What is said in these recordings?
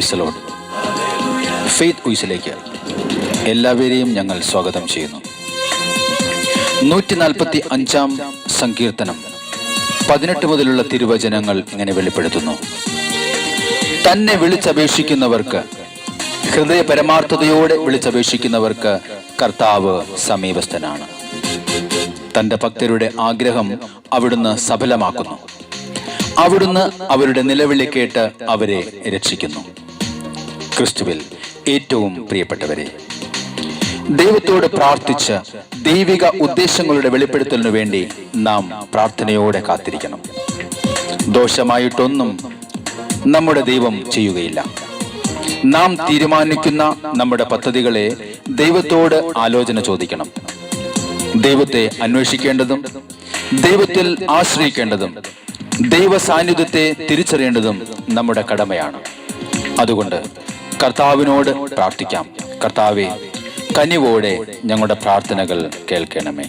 Praise the Lord. Faith വോയിസിലേക്ക് എല്ലാവരെയും ഞങ്ങൾ സ്വാഗതം ചെയ്യുന്നു. 145 സങ്കീർത്തനം 18 മുതലുള്ള തിരുവചനങ്ങൾ ഇങ്ങനെ വെളിപ്പെടുത്തുന്നു. തന്നെ വിളിച്ചപേക്ഷിക്കുന്നവർക്ക്, ഹൃദയ പരമാർത്ഥതയോടെ വിളിച്ചപേക്ഷിക്കുന്നവർക്ക് കർത്താവ് സമീപസ്ഥനാണ്. തൻ്റെ ഭക്തരുടെ ആഗ്രഹം അവിടുന്ന് സഫലമാക്കുന്നു. അവിടുന്ന് അവരുടെ നിലവിളി കേട്ട് അവരെ രക്ഷിക്കുന്നു. ക്രിസ്തുവിൽ ഏറ്റവും പ്രിയപ്പെട്ടവരെ, ദൈവത്തോട് പ്രാർത്ഥിച്ച് ദൈവിക ഉദ്ദേശങ്ങളുടെ വെളിപ്പെടുത്തലിനു വേണ്ടി നാം പ്രാർത്ഥനയോടെ കാത്തിരിക്കണം. ദോഷമായിട്ടൊന്നും നമ്മുടെ ദൈവം ചെയ്യുകയില്ല. നാം തീരുമാനിക്കുന്ന നമ്മുടെ പദ്ധതികളെ ദൈവത്തോട് ആലോചന ചോദിക്കണം. ദൈവത്തെ അന്വേഷിക്കേണ്ടതും ദൈവത്തിൽ ആശ്രയിക്കേണ്ടതും ദൈവ സാന്നിധ്യത്തെ തിരിച്ചറിയേണ്ടതും നമ്മുടെ കടമയാണ്. അതുകൊണ്ട് കർത്താവിനോട് പ്രാർത്ഥിക്കാം. കർത്താവേ, കനിവോടെ ഞങ്ങളുടെ പ്രാർത്ഥനകൾ കേൾക്കണമേ.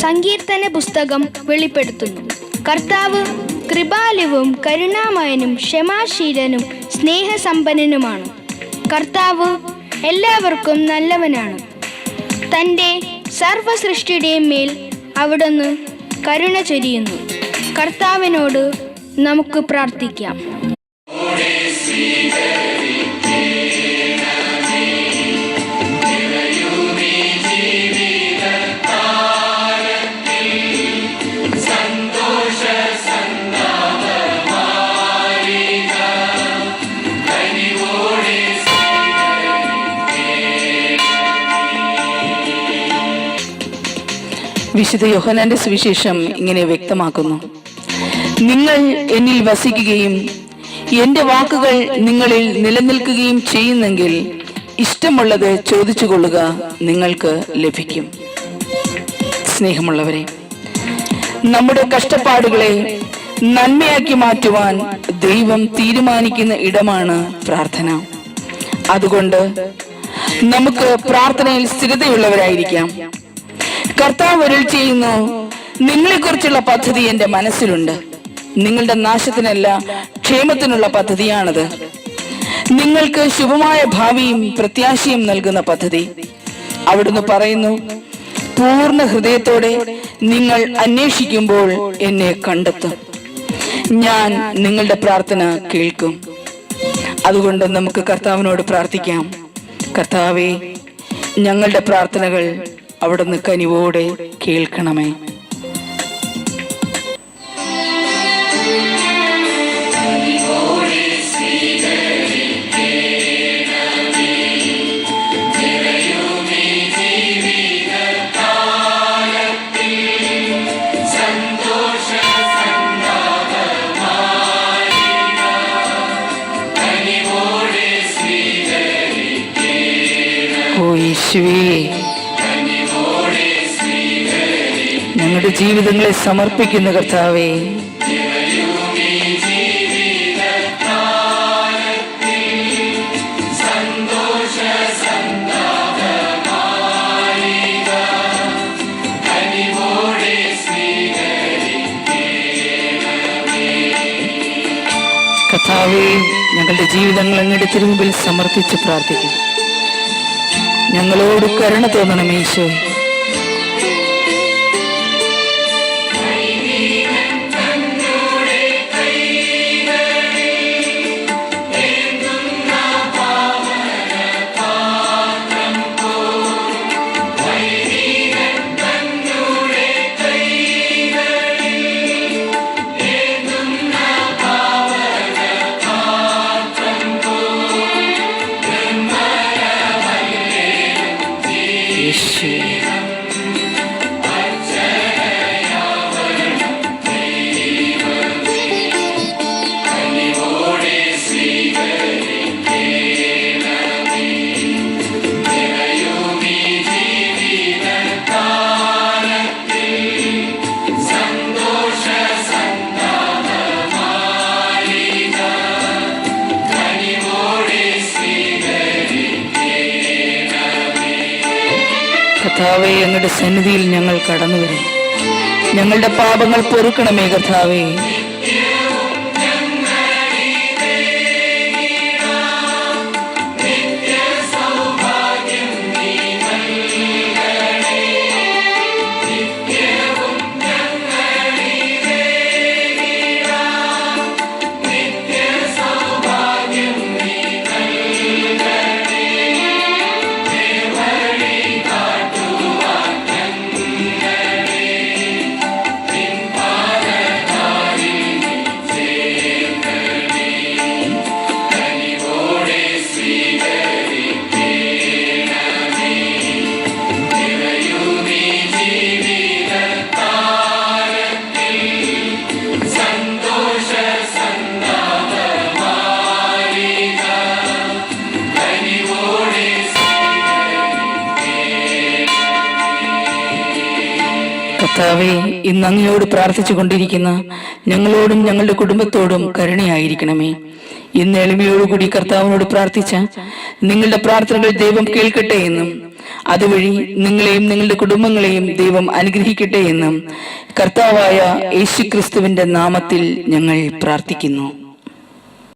സങ്കീർത്തന പുസ്തകം വെളിപ്പെടുത്തുന്നു. കർത്താവ് കൃപാലുവും കരുണാമയനും ക്ഷമാശീലനും സ്നേഹസമ്പന്നനുമാണ്. കർത്താവ് എല്ലാവർക്കും നല്ലവനാണ്. തൻ്റെ സർവ്വസൃഷ്ടിയുടെയും മേൽ അവിടുന്ന് കരുണ ചൊരിയുന്നു. കർത്താവിനോട് നമുക്ക് പ്രാർത്ഥിക്കാം. വിശുദ്ധ യോഹന്നാന്റെ സുവിശേഷം ഇങ്ങനെ വ്യക്തമാക്കുന്നു: നിങ്ങൾ എന്നിൽ വസിക്കുകയും എൻ്റെ വാക്കുകൾ നിങ്ങളിൽ നിലനിൽക്കുകയും ചെയ്യുന്നെങ്കിൽ ഇഷ്ടമുള്ളത് ചോദിച്ചുകൊള്ളുക, നിങ്ങൾക്ക് ലഭിക്കും. സ്നേഹമുള്ളവരെ, നമ്മുടെ കഷ്ടപ്പാടുകളെ നന്മയാക്കി മാറ്റുവാൻ ദൈവം തീരുമാനിക്കുന്ന ഇടമാണ് പ്രാർത്ഥന. അതുകൊണ്ട് നമുക്ക് പ്രാർത്ഥനയിൽ സ്ഥിരതയുള്ളവരായിരിക്കാം. കർത്താവ് അരുൾ ചെയ്യുന്നു: നിങ്ങളെക്കുറിച്ചുള്ള പദ്ധതി എൻ്റെ മനസ്സിലുണ്ട്. നിങ്ങളുടെ നാശത്തിനല്ല, ക്ഷേമത്തിനുള്ള പദ്ധതിയാണത്. നിങ്ങൾക്ക് ശുഭമായ ഭാവിയും പ്രത്യാശയും നൽകുന്ന പദ്ധതി. അവിടുന്ന് പറയുന്നു: പൂർണ്ണ ഹൃദയത്തോടെ നിങ്ങൾ അന്വേഷിക്കുമ്പോൾ എന്നെ കണ്ടെത്തും. ഞാൻ നിങ്ങളുടെ പ്രാർത്ഥന കേൾക്കും. അതുകൊണ്ട് നമുക്ക് കർത്താവിനോട് പ്രാർത്ഥിക്കാം. കർത്താവേ, ഞങ്ങളുടെ പ്രാർത്ഥനകൾ അവിടുന്ന് കനിവോടെ കേൾക്കണമേ. ഓ യേശുവേ, ഞങ്ങളുടെ ജീവിതങ്ങളെ സമർപ്പിക്കുന്ന കർത്താവേ, കർത്താവേ, ഞങ്ങളുടെ ജീവിതങ്ങൾ അങ്ങയുടെ തിരുമുമ്പിൽ സമർപ്പിച്ച് പ്രാർത്ഥിക്കും. ഞങ്ങളോട് കരുണ തോന്നണം യേശോ. കർത്താവേ, അങ്ങയുടെ സന്നിധിയിൽ ഞങ്ങൾ കടന്നു വരും. ഞങ്ങളുടെ പാപങ്ങൾ പൊറുക്കണമേ കർത്താവേ. കർത്താവേ, ഇന്ന് അങ്ങയോട് പ്രാർത്ഥിച്ചു കൊണ്ടിരിക്കുന്ന ഞങ്ങളോടും ഞങ്ങളുടെ കുടുംബത്തോടും കരുണയായിരിക്കണമേ. ഇന്ന് എളിമയോടുകൂടി കർത്താവിനോട് പ്രാർത്ഥിച്ച നിങ്ങളുടെ പ്രാർത്ഥനകൾ ദൈവം കേൾക്കട്ടെ എന്നും അതുവഴി നിങ്ങളെയും നിങ്ങളുടെ കുടുംബങ്ങളെയും ദൈവം അനുഗ്രഹിക്കട്ടെ എന്നും കർത്താവായ യേശുക്രിസ്തുവിന്റെ നാമത്തിൽ ഞങ്ങൾ പ്രാർത്ഥിക്കുന്നു.